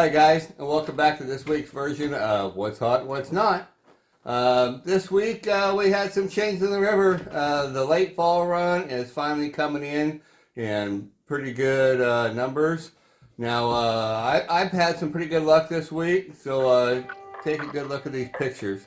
Hi guys, and welcome back to this week's version of What's Hot and What's Not. This week we had some change in the river. The late fall run is finally coming in pretty good numbers. Now I've had some pretty good luck this week, so take a good look at these pictures.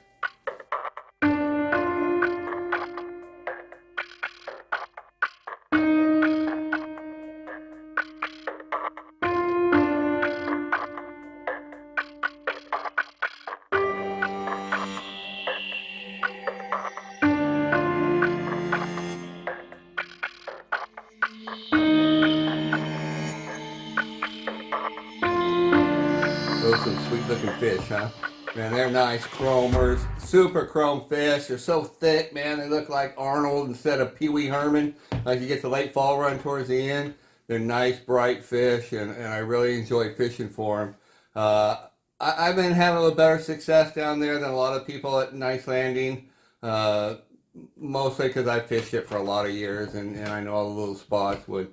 Those are some sweet looking fish, huh? Man, they're nice chromers, super chrome fish. They're so thick, man. They look like Arnold instead of Pee Wee Herman. Like you get the late fall run towards the end. They're nice, bright fish, and I really enjoy fishing for them. I've been having a little better success down there than a lot of people at Nice Landing. Uh, Mostly because I fished it for a lot of years, and I know all the little spots when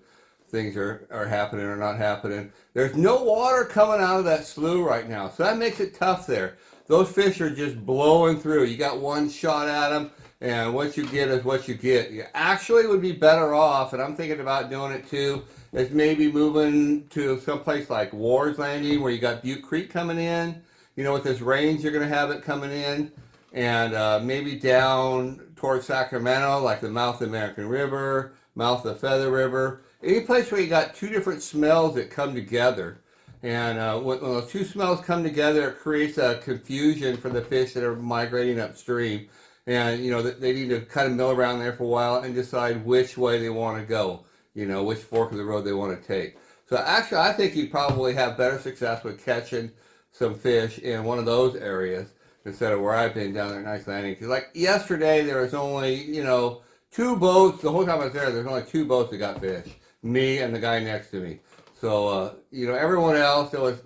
things are happening or not happening. There's no water coming out of that slough right now, so that makes it tough there. Those fish are just blowing through. You got one shot at them, and what you get is what you get. You actually would be better off, and I'm thinking about doing it too, is maybe moving to someplace like Ward's Landing where you got Butte Creek coming in. You know, with this range, you're going to have it coming in. And maybe down towards Sacramento, like the mouth of the American River, mouth of the Feather River. Any place where you got two different smells that come together. And when those two smells come together, it creates a confusion for the fish that are migrating upstream. And, you know, they need to kind of mill around there for a while and decide which way they want to go, you know, which fork of the road they want to take. So actually, I think you'd probably have better success with catching some fish in one of those areas instead of where I've been down there at Nice Landing. Because like yesterday, there was only, you know, two boats. The whole time I was there only two boats that got fish. Me and the guy next to me. So, you know, everyone else, there was,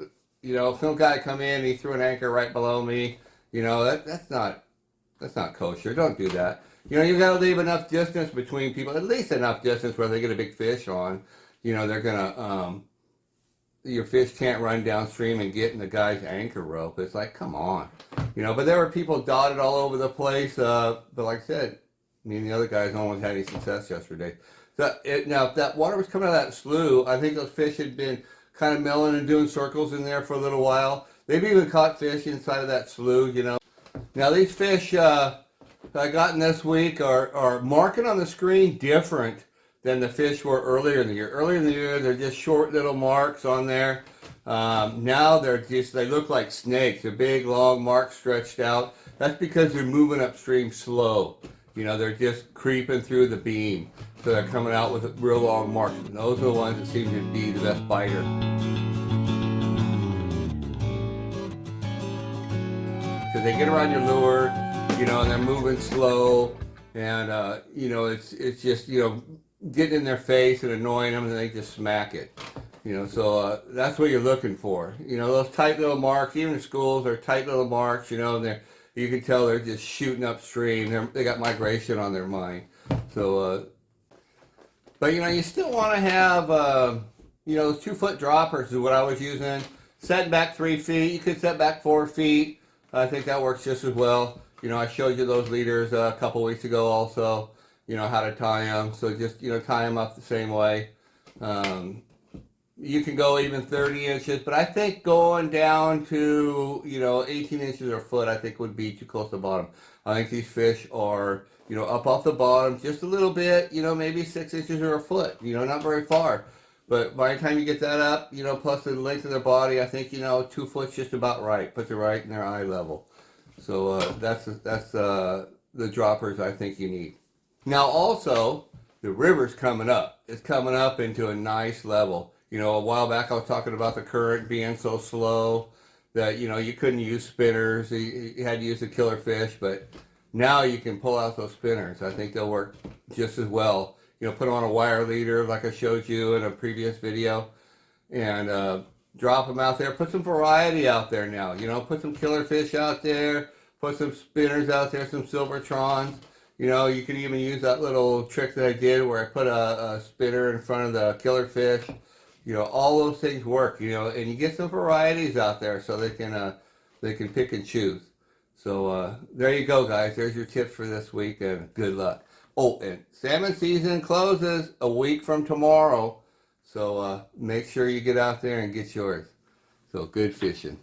you know, some guy come in, he threw an anchor right below me. You know, that's not kosher. Don't do that. You know, you've got to leave enough distance between people, at least enough distance where they get a big fish on. You know, they're going to, your fish can't run downstream and get in the guy's anchor rope. It's like, come on. You know, but there were people dotted all over the place. But like I said, me and the other guys no one had any success yesterday. So now, if that water was coming out of that slough, I think those fish had been kind of milling and doing circles in there for a little while. They've even caught fish inside of that slough, you know. Now, these fish that I gotten this week are marking on the screen different than the fish were earlier in the year. Earlier in the year, they're just short little marks on there. Now they look like snakes. They're big, long marks stretched out. That's because they're moving upstream slow. You know, they're just creeping through the beam. So they're coming out with real long marks. And those are the ones that seem to be the best biter. Because they get around your lure, you know, and they're moving slow. And, you know, it's just, you know, getting in their face and annoying them, and they just smack it. You know, so that's what you're looking for. You know, those tight little marks, even in schools, they're tight little marks, you know, and you can tell they're just shooting upstream. They got migration on their mind. So, but, you know, you still want to have, you know, those 2-foot droppers is what I was using. Set back 3 feet. You could set back 4 feet. I think that works just as well. You know, I showed you those leaders a couple weeks ago also. You know, how to tie them. So just, you know, tie them up the same way. You can go even 30 inches, but I think going down to, you know, 18 inches or a foot, I think would be too close to the bottom. I think these fish are, you know, up off the bottom just a little bit, you know, maybe 6 inches or a foot, you know, not very far. But by the time you get that up, you know, plus the length of their body, I think, you know, 2 foot's just about right. Puts it right in their eye level. So that's the droppers I think you need. Now also, the river's coming up. It's coming up into a nice level. You know, a while back I was talking about the current being so slow that, you know, you couldn't use spinners. You had to use the killer fish, but now you can pull out those spinners. I think they'll work just as well. You know, put them on a wire leader like I showed you in a previous video and drop them out there. Put some variety out there now. You know, put some killer fish out there. Put some spinners out there, some Silvertrons. You know, you can even use that little trick that I did where I put a spinner in front of the killer fish all those things work. And you get some varieties out there so they can pick and choose. So there you go, guys. There's your tips for this week, and good luck. Oh, and salmon season closes a week from tomorrow, so make sure you get out there and get yours. So good fishing.